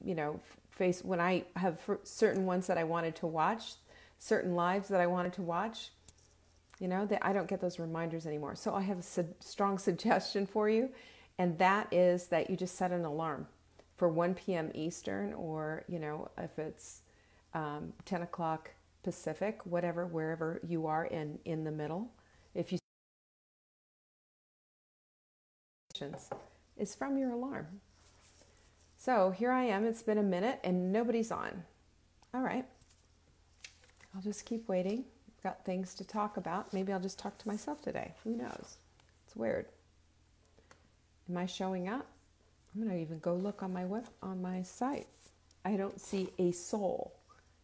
you know, when I have certain ones that I wanted to watch, certain lives that I wanted to watch, you know, I don't get those reminders anymore. So I have a strong suggestion for you, and that is that you just set an alarm for 1 p.m. Eastern, or, you know, if it's 10 o'clock Pacific, whatever, wherever you are in the middle. If you is from your alarm. So here I am, it's been a minute and nobody's on. All right, I'll just keep waiting. I've got things to talk about. Maybe I'll just talk to myself today. Who knows? It's weird. Am I showing up? I'm gonna even go look on my site. I don't see a soul,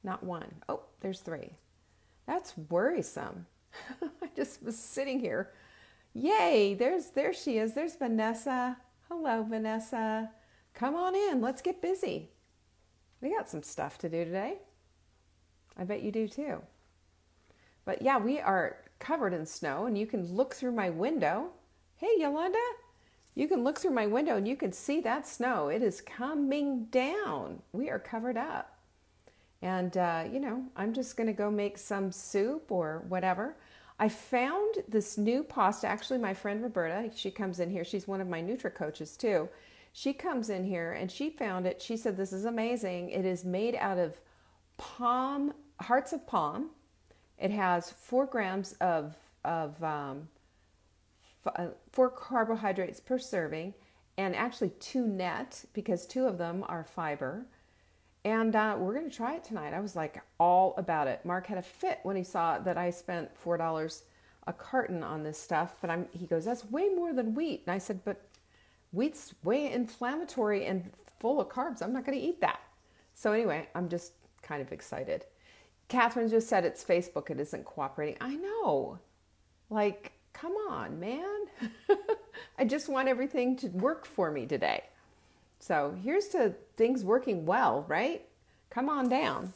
not one. Oh, there's 3. That's worrisome. I just was sitting here. Yay, there she is. There's Vanessa. Hello, Vanessa. Come on in. Let's get busy. We got some stuff to do today. I bet you do too. But yeah, we are covered in snow, and you can look through my window. Hey, Yolanda. You can look through my window and you can see that snow. It is coming down. We are covered up. And, you know, I'm just going to go make some soup or whatever. I found this new pasta. Actually, my friend Roberta, she comes in here. She's one of my Nutri coaches too. She comes in here and she found it. She said, this is amazing. It is made out of hearts of palm. It has 4 grams of 4 carbohydrates per serving, and actually 2 net, because 2 of them are fiber. And we're going to try it tonight. I was like all about it. Mark had a fit when he saw that I spent $4 a carton on this stuff. But he goes, that's way more than wheat. And I said, but wheat's way inflammatory and full of carbs. I'm not going to eat that. So anyway, I'm just kind of excited. Catherine just said it's Facebook. It isn't cooperating. I know. Like, come on, man. I just want everything to work for me today. So here's to things working well, right? Come on down.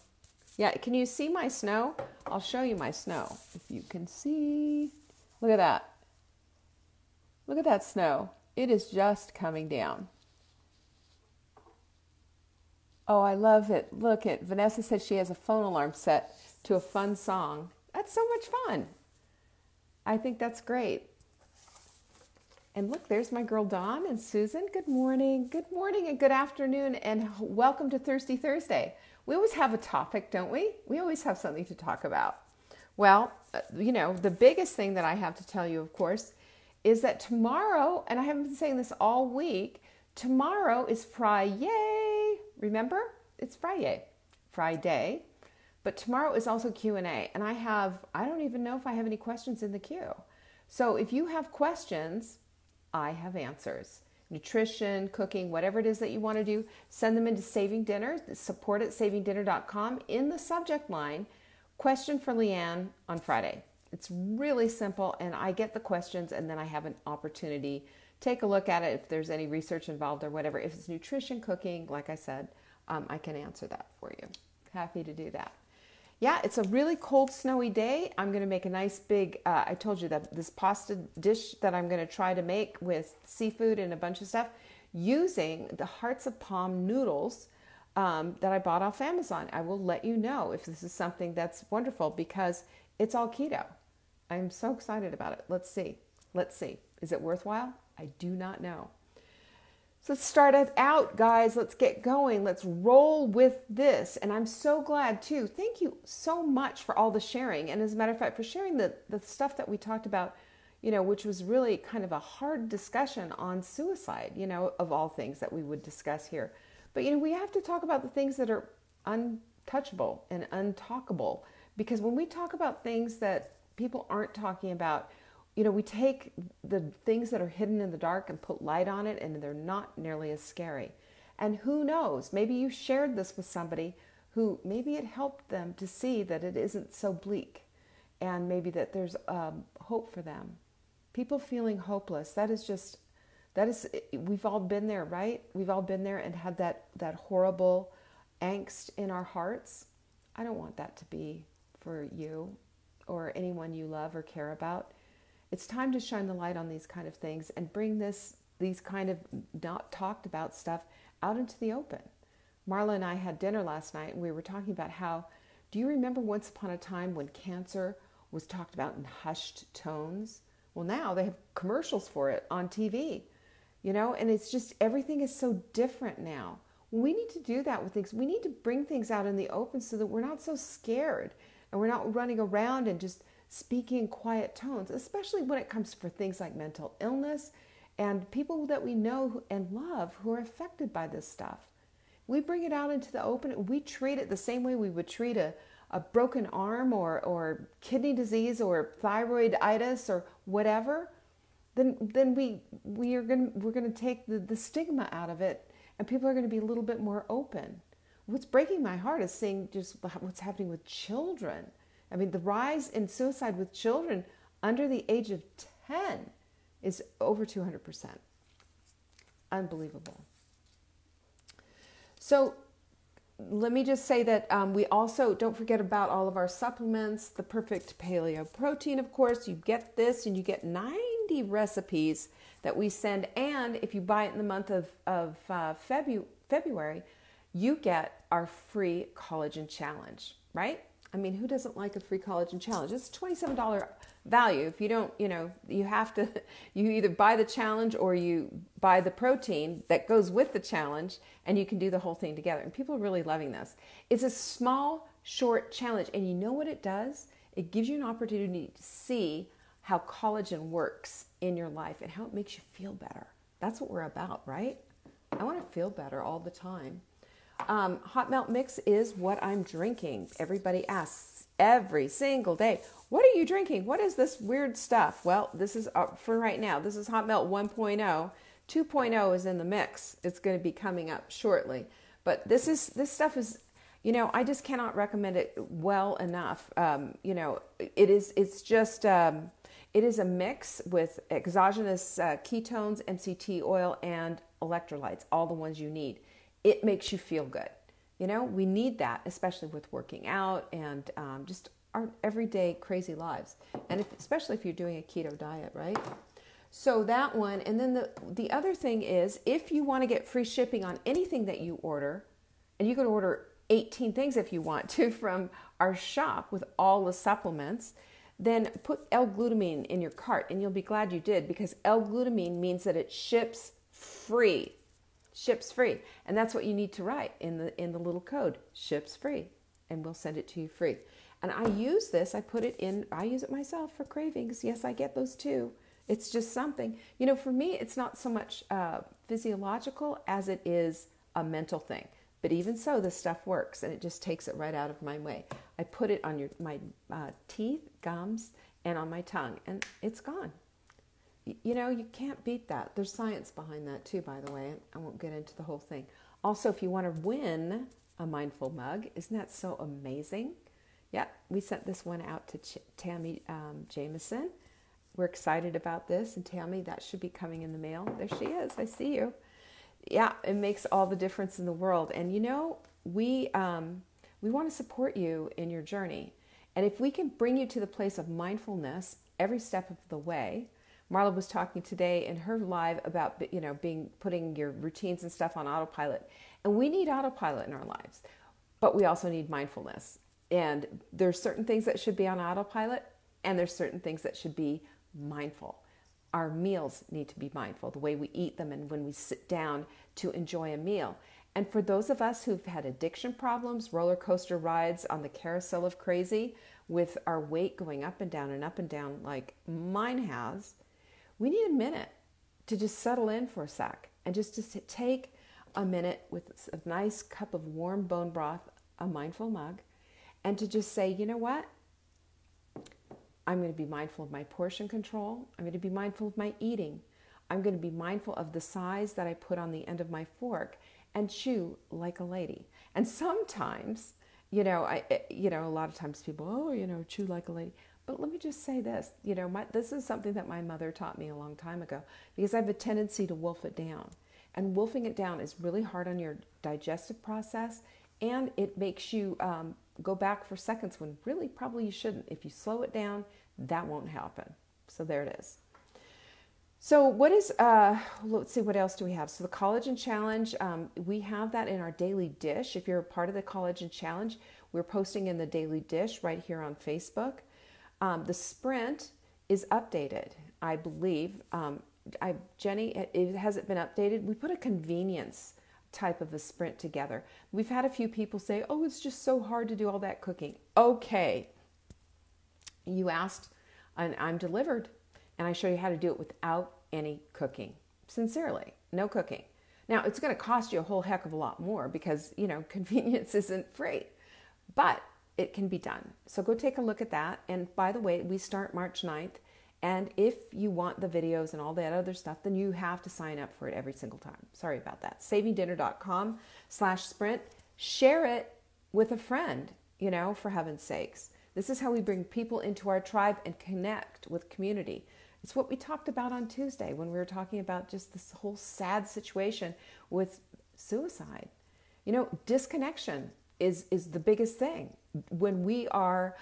Yeah, can you see my snow? I'll show you my snow. If you can see, look at that. Look at that snow. It is just coming down. Oh, I love it. Look at Vanessa said she has a phone alarm set to a fun song. That's so much fun. I think that's great. And look, there's my girl Dawn and Susan. Good morning and good afternoon, and welcome to Thirsty Thursday. We always have a topic, don't we? We always have something to talk about. Well, you know, the biggest thing that I have to tell you, of course, is that tomorrow, and I haven't been saying this all week, tomorrow is Friday. Remember? It's Friday. But tomorrow is also Q&A, and I don't even know if I have any questions in the queue. So if you have questions, I have answers. Nutrition, cooking, whatever it is that you want to do, send them into Saving Dinner, support@savingdinner.com. In the subject line, question for Leanne on Friday. It's really simple, and I get the questions, and then I have an opportunity. Take a look at it if there's any research involved or whatever. If it's nutrition, cooking, like I said, I can answer that for you. Happy to do that. Yeah, it's a really cold, snowy day. I'm going to make a nice big, I told you that this pasta dish that I'm going to try to make with seafood and a bunch of stuff using the hearts of palm noodles that I bought off Amazon. I will let you know if this is something that's wonderful because it's all keto. I'm so excited about it. Let's see. Is it worthwhile? I do not know. So let's start it out, guys. Let's get going. Let's roll with this. And I'm so glad, too. Thank you so much for all the sharing. And as a matter of fact, for sharing the stuff that we talked about, you know, which was really kind of a hard discussion on suicide, you know, of all things that we would discuss here. But, you know, we have to talk about the things that are untouchable and untalkable. Because when we talk about things that people aren't talking about, you know, we take the things that are hidden in the dark and put light on it, and they're not nearly as scary. And who knows, maybe you shared this with somebody who maybe it helped them to see that it isn't so bleak, and maybe that there's hope for them. People feeling hopeless, we've all been there, right? We've all been there and had that horrible angst in our hearts. I don't want that to be for you or anyone you love or care about. It's time to shine the light on these kind of things and bring these kind of not talked about stuff out into the open. Marla and I had dinner last night, and we were talking about how, do you remember once upon a time when cancer was talked about in hushed tones? Well, now they have commercials for it on TV, and it's just, everything is so different now. We need to do that with things. We need to bring things out in the open so that we're not so scared and we're not running around and just speaking in quiet tones, especially when it comes for things like mental illness and people that we know and love who are affected by this stuff. We bring it out into the open. We treat it the same way we would treat a broken arm or kidney disease or thyroiditis or whatever. Then we're going to take the stigma out of it, and people are going to be a little bit more open. What's breaking my heart is seeing just what's happening with children. I mean, the rise in suicide with children under the age of 10 is over 200%. Unbelievable. So let me just say that we also, don't forget about all of our supplements, the Perfect Paleo Protein, of course. You get this and you get 90 recipes that we send. And if you buy it in the month of February, you get our free collagen challenge, right? I mean, who doesn't like a free collagen challenge? It's $27 value. If you don't, you have to, you either buy the challenge or you buy the protein that goes with the challenge, and you can do the whole thing together. And people are really loving this. It's a small, short challenge. And you know what it does? It gives you an opportunity to see how collagen works in your life and how it makes you feel better. That's what we're about, right? I want to feel better all the time. Hot melt mix is what I'm drinking. Everybody asks every single day, what are you drinking? What is this weird stuff? Well, this is for right now. This is hot melt 1.0. 2.0 is in the mix. It's going to be coming up shortly. But this stuff is, I just cannot recommend it well enough. It is a mix with exogenous ketones, MCT oil, and electrolytes, all the ones you need. It makes you feel good. We need that, especially with working out and just our everyday crazy lives. And especially if you're doing a keto diet, right? So that one. And then the other thing is, if you want to get free shipping on anything that you order, and you can order 18 things if you want to from our shop with all the supplements, then put L-glutamine in your cart, and you'll be glad you did, because L-glutamine means that it ships free. Ships free. And that's what you need to write in the little code, ships free, and we'll send it to you free. And I use this, I use it myself for cravings. Yes, I get those too. It's just something, for me, it's not so much physiological as it is a mental thing. But even so, this stuff works, and it just takes it right out of my way. I put it on my teeth, gums, and on my tongue, and it's gone. You can't beat that. There's science behind that too, by the way. I won't get into the whole thing. Also, if you want to win a mindful mug, isn't that so amazing? Yeah, we sent this one out to Tammy Jameson. We're excited about this. And Tammy, that should be coming in the mail. There she is. I see you. Yeah, it makes all the difference in the world. And we want to support you in your journey. And if we can bring you to the place of mindfulness every step of the way. Marla was talking today in her live about, putting your routines and stuff on autopilot. And we need autopilot in our lives, but we also need mindfulness. And there's certain things that should be on autopilot, and there's certain things that should be mindful. Our meals need to be mindful, the way we eat them and when we sit down to enjoy a meal. And for those of us who've had addiction problems, roller coaster rides on the carousel of crazy with our weight going up and down like mine has, we need a minute to just settle in for a sec and just to take a minute with a nice cup of warm bone broth, a mindful mug, and to just say, you know what? I'm going to be mindful of my portion control. I'm going to be mindful of my eating. I'm going to be mindful of the size that I put on the end of my fork and chew like a lady. And sometimes, a lot of times people, chew like a lady. But let me just say this, this is something that my mother taught me a long time ago, because I have a tendency to wolf it down. And wolfing it down is really hard on your digestive process, and it makes you go back for seconds when really probably you shouldn't. If you slow it down, that won't happen. So there it is. So what is, let's see, what else do we have? So the Collagen Challenge, we have that in our daily dish. If you're a part of the Collagen Challenge, we're posting in the daily dish right here on Facebook. The sprint is updated, I believe. Jenny, it hasn't been updated. We put a convenience type of a sprint together. We've had a few people say, oh, it's just so hard to do all that cooking. Okay. You asked, and I'm delivered. And I show you how to do it without any cooking. Sincerely, no cooking. Now, it's going to cost you a whole heck of a lot more because, convenience isn't free. But it can be done. So go take a look at that. And by the way, we start March 9th. And if you want the videos and all that other stuff, then you have to sign up for it every single time. Sorry about that. savingdinner.com/sprint. Share it with a friend, for heaven's sakes. This is how we bring people into our tribe and connect with community. It's what we talked about on Tuesday when we were talking about just this whole sad situation with suicide. Disconnection is the biggest thing. When we are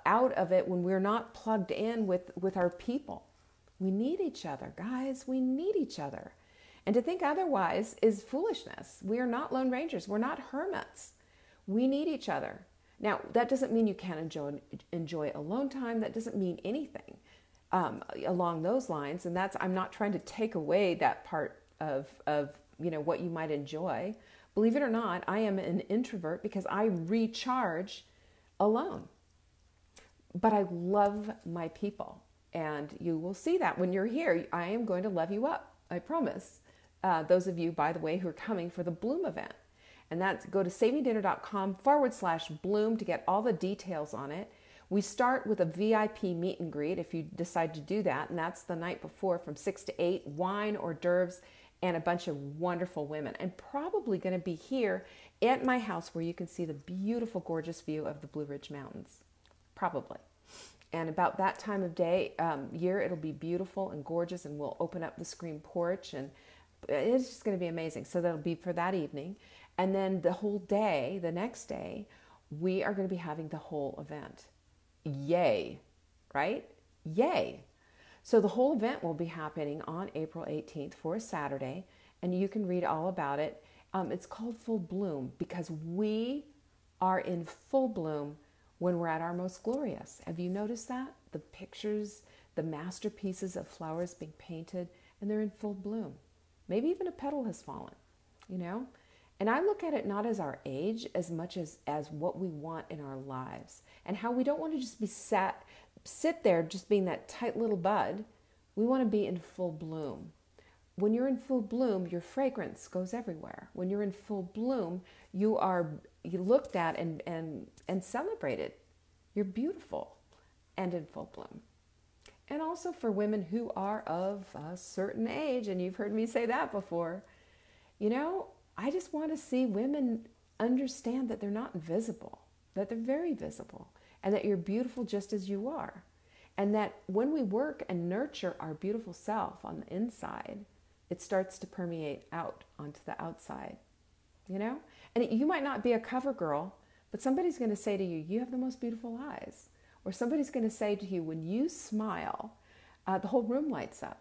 out of it, when we're not plugged in with our people, we need each other, guys. We need each other. And to think otherwise is foolishness. We are not lone rangers. We're not hermits. We need each other. Now, that doesn't mean you can't enjoy alone time. That doesn't mean anything along those lines. And I'm not trying to take away that part of what you might enjoy. Believe it or not, I am an introvert because I recharge alone. But I love my people. And you will see that when you're here. I am going to love you up. I promise. Those of you, by the way, who are coming for the Bloom event. And that's, go to savingdinner.com/bloom to get all the details on it. We start with a VIP meet and greet if you decide to do that. And that's the night before from 6 to 8, wine, hors d'oeuvres, and a bunch of wonderful women. And probably going to be here at my house where you can see the beautiful, gorgeous view of the Blue Ridge Mountains. Probably. And about that time of year, it'll be beautiful and gorgeous, and we'll open up the screen porch, and it's just going to be amazing. So that'll be for that evening. And then the whole day, the next day, we are going to be having the whole event. Yay, right? Yay. So the whole event will be happening on April 18th for a Saturday, and you can read all about it. It's called Full Bloom because we are in full bloom when we're at our most glorious. Have you noticed that? The pictures, the masterpieces of flowers being painted, and they're in full bloom. Maybe even a petal has fallen, And I look at it not as our age as much as what we want in our lives, and how we don't want to just be sit there just being that tight little bud. We want to be in full bloom. When you're in full bloom, your fragrance goes everywhere. When you're in full bloom, you looked at and celebrated. You're beautiful and in full bloom. And also for women who are of a certain age, and you've heard me say that before, I just want to see women understand that they're not invisible, that they're very visible, and that you're beautiful just as you are. And that when we work and nurture our beautiful self on the inside, it starts to permeate out onto the outside, And you might not be a cover girl, but somebody's going to say to you, you have the most beautiful eyes. Or somebody's going to say to you, when you smile, the whole room lights up,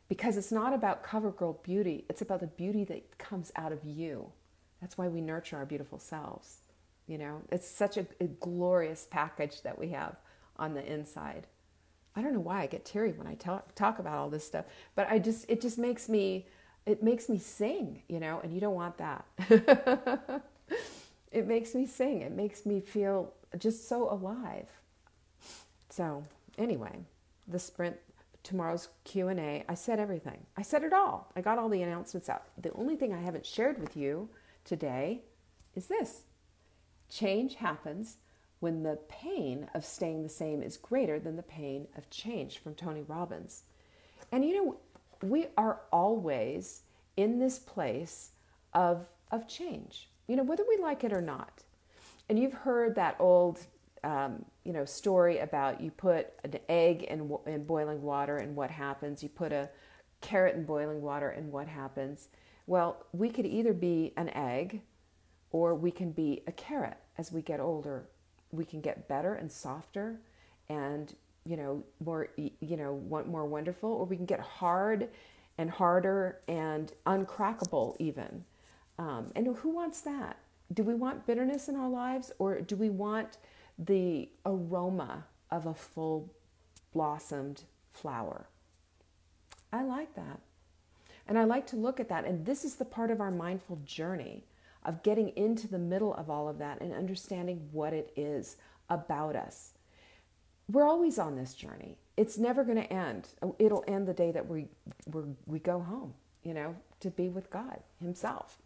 Because it's not about cover girl beauty. It's about the beauty that comes out of you. That's why we nurture our beautiful selves. It's such a glorious package that we have on the inside. I don't know why I get teary when I talk about all this stuff, but it just makes me sing, and you don't want that. It makes me sing. It makes me feel just so alive. So anyway, the sprint, tomorrow's Q&A, I said everything. I said it all. I got all the announcements out. The only thing I haven't shared with you today is this. Change happens when the pain of staying the same is greater than the pain of change, from Tony Robbins. And we are always in this place of change, whether we like it or not. And you've heard that old story about you put an egg in boiling water and what happens. You put a carrot in boiling water and what happens. Well, we could either be an egg or we can be a carrot. As we get older, we can get better and softer, and more wonderful, or we can get hard and harder and uncrackable even. And who wants that? Do we want bitterness in our lives, or do we want the aroma of a full blossomed flower? I like that. And I like to look at that. And this is the part of our mindful journey of getting into the middle of all of that and understanding what it is about us. We're always on this journey. It's never going to end. It'll end the day that we go home, to be with God himself.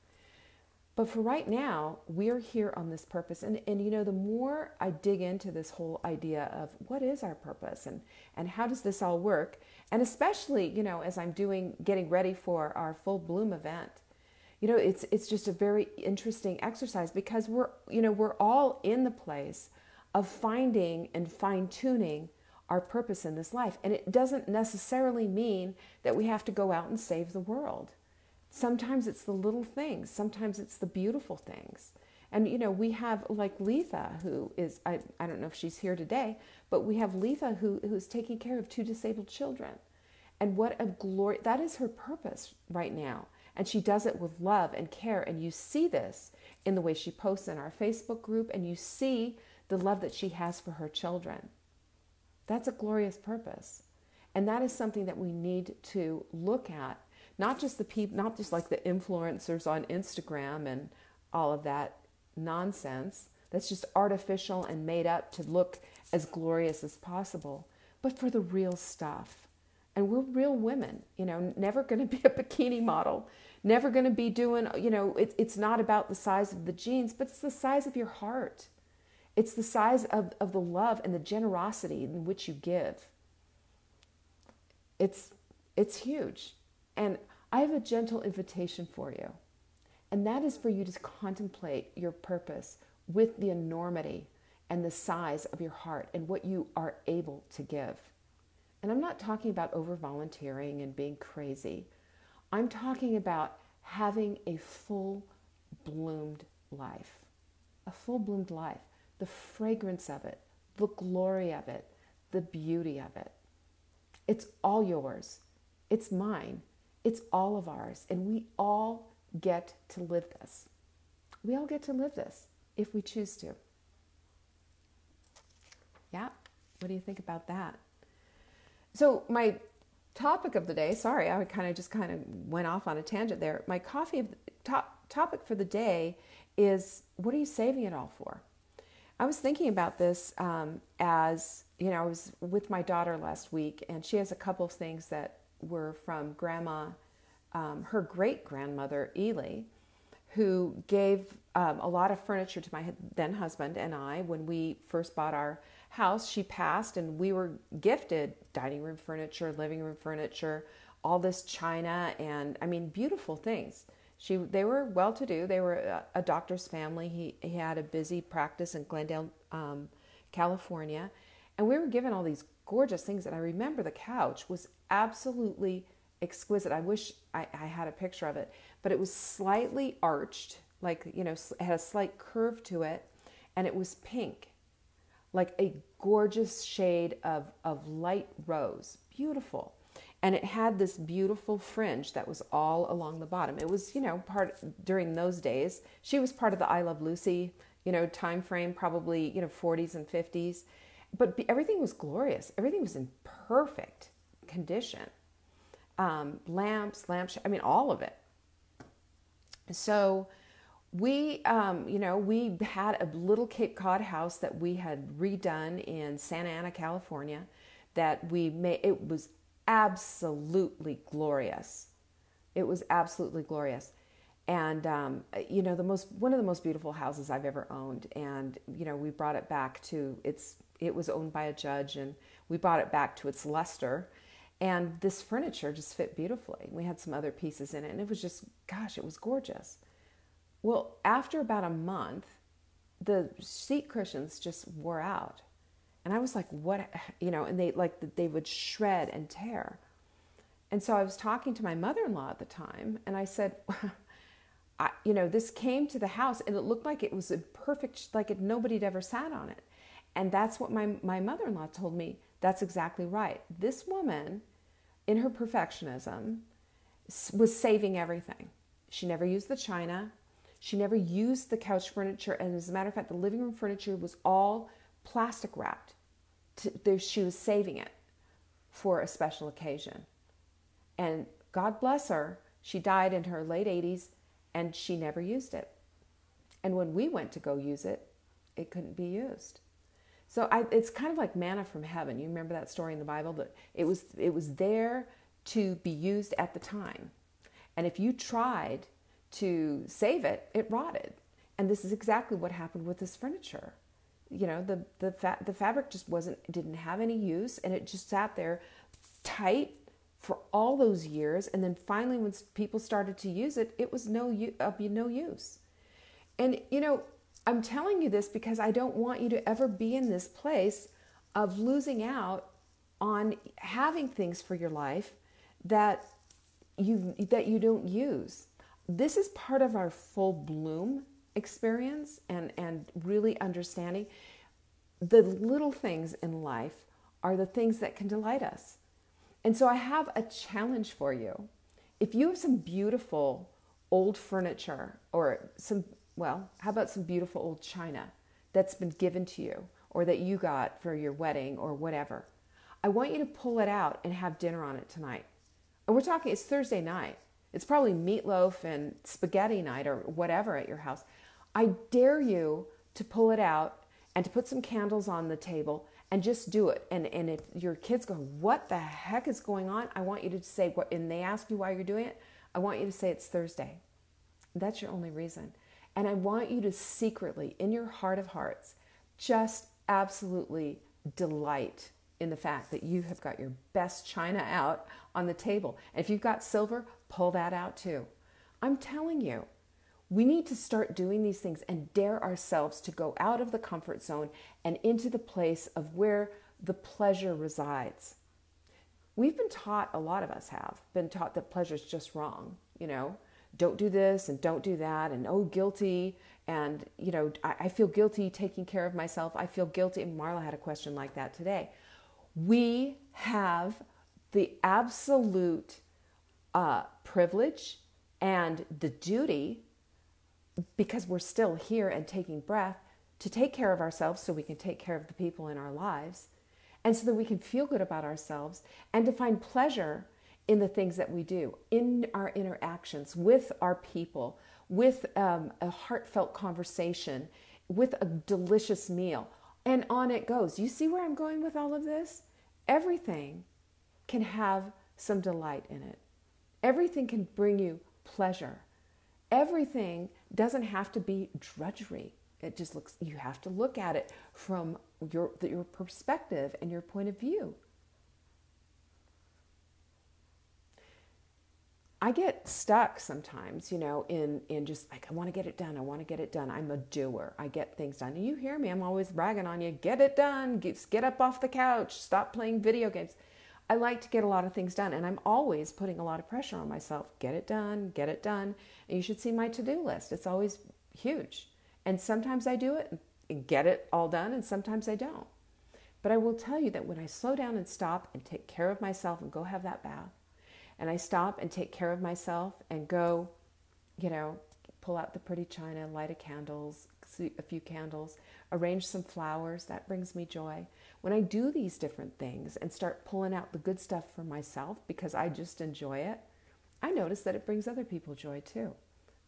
But for right now, we're here on this purpose. And the more I dig into this whole idea of what is our purpose and how does this all work, and especially, as I'm getting ready for our full bloom event, it's just a very interesting exercise, because we're all in the place of finding and fine-tuning our purpose in this life. And it doesn't necessarily mean that we have to go out and save the world. Sometimes it's the little things. Sometimes it's the beautiful things. And, we have like Letha, who is, I don't know if she's here today, but we have Letha who's taking care of 2 disabled children. And what a glory, that is her purpose right now. And she does it with love and care. And you see this in the way she posts in our Facebook group, and you see the love that she has for her children. That's a glorious purpose. And that is something that we need to look at. Not just the people, not just like the influencers on Instagram and all of that nonsense that's just artificial and made up to look as glorious as possible, but for the real stuff. And we're real women, never going to be a bikini model, never going to be doing, it's not about the size of the jeans, but it's the size of your heart. It's the size of the love and the generosity in which you give. It's huge. And I have a gentle invitation for you. And that is for you to contemplate your purpose with the enormity and the size of your heart and what you are able to give. And I'm not talking about over-volunteering and being crazy. I'm talking about having a full-bloomed life. A full-bloomed life. The fragrance of it, the glory of it, the beauty of it. It's all yours. It's mine. It's all of ours. And we all get to live this. We all get to live this if we choose to. Yeah? What do you think about that? So my topic of the day, sorry, I kind of went off on a tangent there. My topic for the day is, what are you saving it all for? I was thinking about this as, I was with my daughter last week, and she has a couple of things that were from Grandma, her great-grandmother, Ely, who gave a lot of furniture to my then husband and I when we first bought our house. She passed, and we were gifted dining room furniture, living room furniture, all this china, and beautiful things. They were well-to-do. They were a doctor's family. He had a busy practice in Glendale, California. And we were given all these gorgeous things. And I remember the couch was absolutely exquisite. I wish I had a picture of it. But it was slightly arched, it had a slight curve to it. And it was pink, like a gorgeous shade of light rose. Beautiful. And it had this beautiful fringe that was all along the bottom. It was, during those days, she was part of the I Love Lucy, time frame, probably, 40s and 50s. But everything was glorious. Everything was in perfect condition. Lamps, all of it. So we, we had a little Cape Cod house that we had redone in Santa Ana, California, that we made. It was absolutely glorious. It was absolutely glorious. And, one of the most beautiful houses I've ever owned. And, we brought it back to it was owned by a judge, and we brought it back to its luster. And this furniture just fit beautifully. We had some other pieces in it, and it was just, gosh, it was gorgeous. Well, after about a month, the seat cushions just wore out. And I was like, what, and they would shred and tear. And so I was talking to my mother-in-law at the time, and I said, this came to the house, and it looked like it was a perfect, nobody had ever sat on it. And that's what my mother-in-law told me. That's exactly right. This woman, in her perfectionism, was saving everything. She never used the china. She never used the couch furniture. And as a matter of fact, the living room furniture was all plastic wrapped. She was saving it for a special occasion. And God bless her, she died in her late 80s and she never used it. And when we went to go use it, it couldn't be used. So it's kind of like manna from heaven. You remember that story in the Bible? That it was there to be used at the time. And if you tried to save it, it rotted. And this is exactly what happened with this furniture. You know, the fabric just didn't have any use, and it just sat there tight for all those years. And then finally, when people started to use it, it was no use. And, you know, I'm telling you this because I don't want you to ever be in this place of losing out on having things for your life that you don't use. This is part of our full bloom experience and really understanding the little things in life are the things that can delight us. And so I have a challenge for you. If you have some beautiful old furniture or how about some beautiful old china that's been given to you or that you got for your wedding or whatever, I want you to pull it out and have dinner on it tonight. And we're talking, it's Thursday night. It's probably meatloaf and spaghetti night or whatever at your house. I dare you to pull it out and to put some candles on the table and just do it. And if your kids go, what the heck is going on? I want you to say, what, and they ask you why you're doing it, I want you to say it's Thursday. That's your only reason. And I want you to secretly, in your heart of hearts, just absolutely delight in the fact that you have got your best china out on the table. And if you've got silver, pull that out too. I'm telling you, we need to start doing these things and dare ourselves to go out of the comfort zone and into the place of where the pleasure resides. We've been taught, a lot of us have been taught that pleasure is just wrong. You know, don't do this and don't do that, and oh, guilty. And, you know, I feel guilty taking care of myself. I feel guilty. And Marla had a question like that today. We have the absolute privilege and the duty, because we're still here and taking breath, to take care of ourselves so we can take care of the people in our lives, and so that we can feel good about ourselves and to find pleasure in the things that we do, in our interactions with our people, with a heartfelt conversation, with a delicious meal, and on it goes. You see where I'm going with all of this? Everything can have some delight in it. Everything can bring you pleasure. Everything doesn't have to be drudgery. It just looks, you have to look at it from your perspective and your point of view. I get stuck sometimes, you know, in just like, I want to get it done. I want to get it done. I'm a doer. I get things done. And you hear me, I'm always bragging on you. Get it done. Get up off the couch. Stop playing video games. I like to get a lot of things done. And I'm always putting a lot of pressure on myself. Get it done. Get it done. And you should see my to-do list. It's always huge. And sometimes I do it and get it all done. And sometimes I don't. But I will tell you that when I slow down and stop and take care of myself and go have that bath, and I stop and take care of myself and go, you know, pull out the pretty china, light a few candles, arrange some flowers, that brings me joy. When I do these different things and start pulling out the good stuff for myself because I just enjoy it, I notice that it brings other people joy too.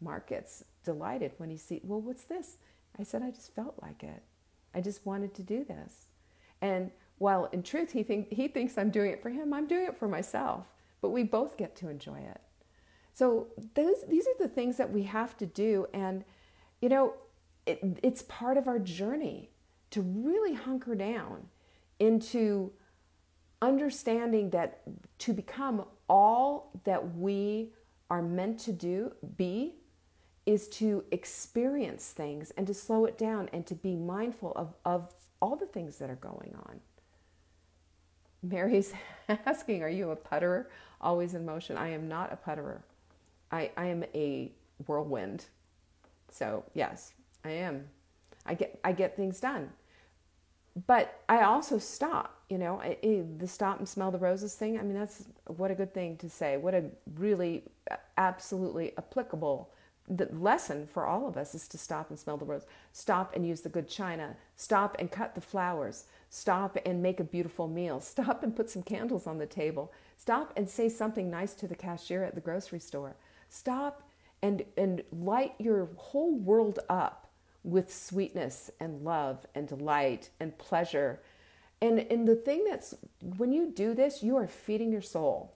Mark gets delighted when he sees, well, what's this? I said, I just felt like it. I just wanted to do this. And while in truth he thinks I'm doing it for him, I'm doing it for myself. But we both get to enjoy it. So these are the things that we have to do. And, you know, it's part of our journey to really hunker down into understanding that to become all that we are meant to be is to experience things and to slow it down and to be mindful of all the things that are going on. Mary's asking, are you a putterer? Always in motion. I am not a putterer. I am a whirlwind. So yes, I am. I get things done. But I also stop, the stop and smell the roses thing. I mean, that's what a good thing to say. What a really absolutely applicable lesson for all of us is to stop and smell the rose. Stop and use the good china. Stop and cut the flowers. Stop and make a beautiful meal. Stop and put some candles on the table. Stop and say something nice to the cashier at the grocery store. Stop and light your whole world up with sweetness and love and delight and pleasure. And the thing that's, when you do this, you are feeding your soul.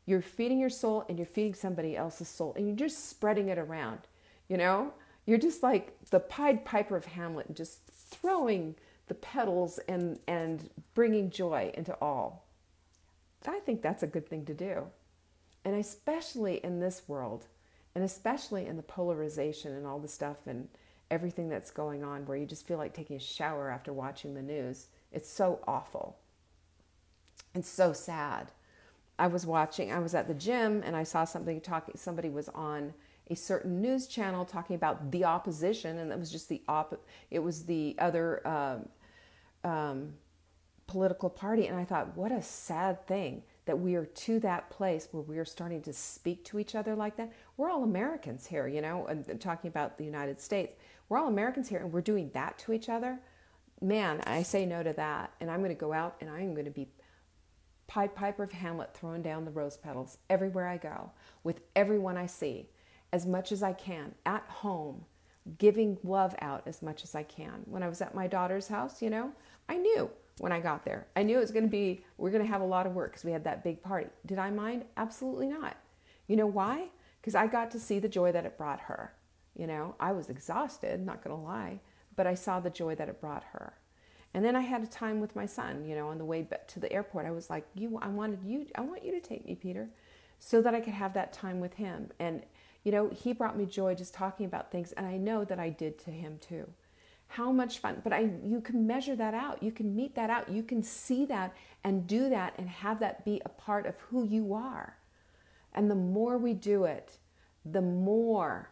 You're feeding your soul and you're feeding somebody else's soul, and you're just spreading it around, You're just like the Pied Piper of Hamlet, just throwing the petals and bringing joy into all. I think that's a good thing to do. And especially in this world, and especially in the polarization and all the stuff and everything that's going on, where you just feel like taking a shower after watching the news. It's so awful and so sad. I was at the gym and I saw somebody was on a certain news channel talking about the opposition, and it was just it was the other political party. And I thought, what a sad thing that we are to that place where we are starting to speak to each other like that. We're all Americans here, and talking about the United States. We're all Americans here, and we're doing that to each other. Man, I say no to that. And I'm going to go out and I'm going to be Pied Piper of Hamlet, throwing down the rose petals everywhere I go, with everyone I see, as much as I can, at home, giving love out as much as I can. When I was at my daughter's house, I knew when I got there. I knew we're going to have a lot of work because we had that big party. Did I mind? Absolutely not. You know why? Because I got to see the joy that it brought her. I was exhausted, not going to lie, but I saw the joy that it brought her. And then I had a time with my son, on the way back to the airport. I was like, I want you to take me, Peter, so that I could have that time with him. And, he brought me joy just talking about things. And I know that I did to him too. How much fun. But you can measure that out. You can meet that out. You can see that and do that and have that be a part of who you are. And the more we do it, the more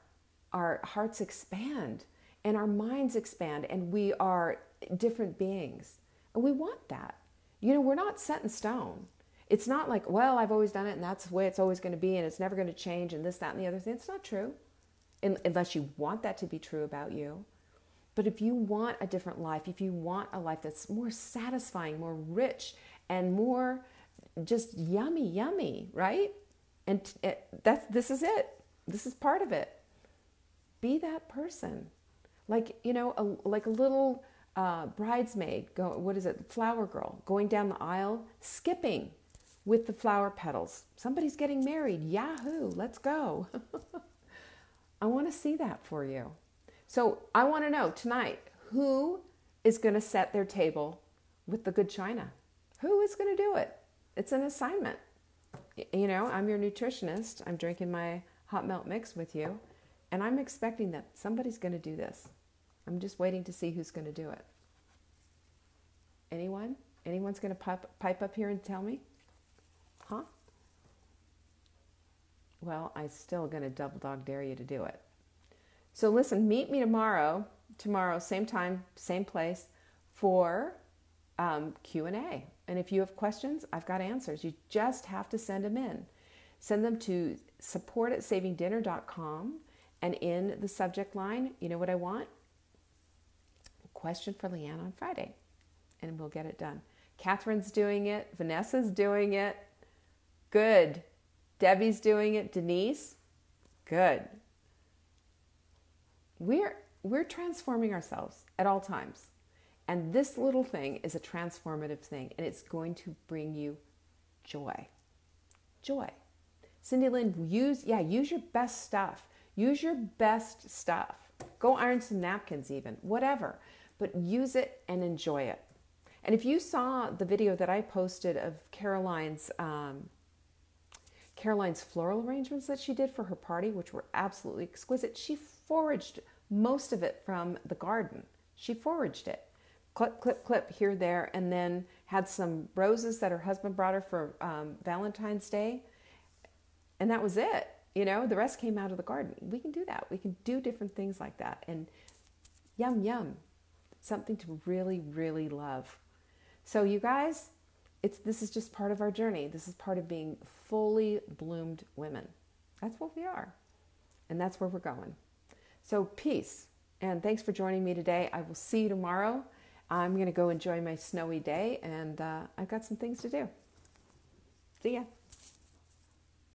our hearts expand and our minds expand, and we are different beings. And we want that. We're not set in stone. It's not like, well, I've always done it and that's the way it's always going to be and it's never going to change and this, that, and the other thing. It's not true. Unless you want that to be true about you. But if you want a different life, if you want a life that's more satisfying, more rich, and more just yummy, right? And this is it. This is part of it. Be that person. Like, like a little bridesmaid, flower girl, going down the aisle, skipping with the flower petals. Somebody's getting married. Yahoo, let's go. I want to see that for you. So I want to know tonight, who is going to set their table with the good china? Who is going to do it? It's an assignment. I'm your nutritionist. I'm drinking my hot melt mix with you. And I'm expecting that somebody's going to do this. I'm just waiting to see who's going to do it. Anyone? Anyone's going to pipe up here and tell me? Huh? Well, I'm still going to double dog dare you to do it. So listen, meet me tomorrow, same time, same place, for Q&A. And if you have questions, I've got answers. You just have to send them in. Send them to support@savingdinner.com. And in the subject line, you know what I want? Question for Leanne on Friday. And we'll get it done. Catherine's doing it. Vanessa's doing it. Good. Debbie's doing it. Denise? Good. We're transforming ourselves at all times. And this little thing is a transformative thing. And it's going to bring you joy. Joy. Cindy Lynn, use your best stuff. Use your best stuff. Go iron some napkins even. Whatever. But use it and enjoy it. And if you saw the video that I posted of Caroline's floral arrangements that she did for her party, which were absolutely exquisite, she foraged most of it from the garden. She foraged it. Clip, clip, clip, here, there, and then had some roses that her husband brought her for Valentine's Day. And that was it. The rest came out of the garden. We can do that. We can do different things like that. And yum, yum. something to really, really love. So you guys, this is just part of our journey. This is part of being fully bloomed women. That's what we are. And that's where we're going. So peace. And thanks for joining me today. I will see you tomorrow. I'm going to go enjoy my snowy day, and I've got some things to do. See ya.